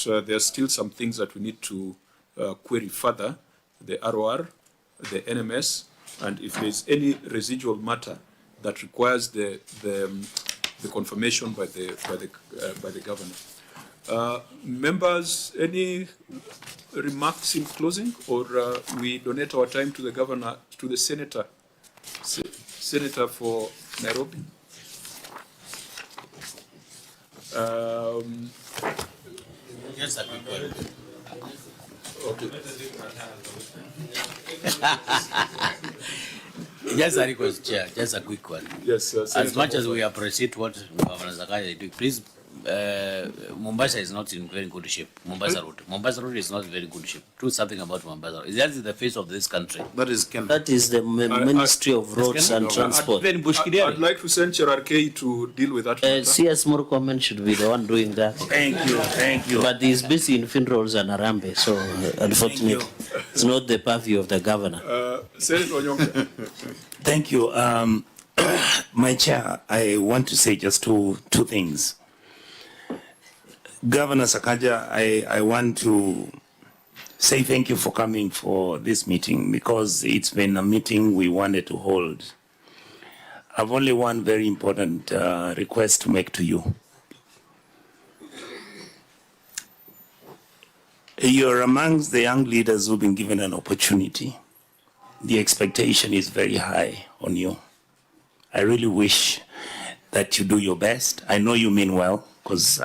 there are still some things that we need to query further, the ROR, the NMS, and if there is any residual matter that requires the confirmation by the governor. Members, any remarks in closing, or we donate our time to the governor, to the senator for Nairobi? Just a quick one. Okay. Just a request, Chair. Just a quick one. Yes, as much as we appreciate what Governor Cherargei is doing, please, Mombasa is not in very good shape. Mombasa Road is not in very good shape. Do something about Mombasa. That is the face of this country. That is the Ministry of Roads and Transport. I'd like to send Cherargei to deal with that. CS Murkomen should be the one doing that. Thank you. But he's busy in funerals and Arambe, so unfortunately, it's not the purview of the governor. Senator Onyonka. Thank you. My chair, I want to say just two things. Governor Sakaja, I want to say thank you for coming for this meeting, because it's been a meeting we wanted to hold. I've only one very important request to make to you. You're amongst the young leaders who've been given an opportunity. The expectation is very high on you. I really wish that you do your best. I know you mean well, because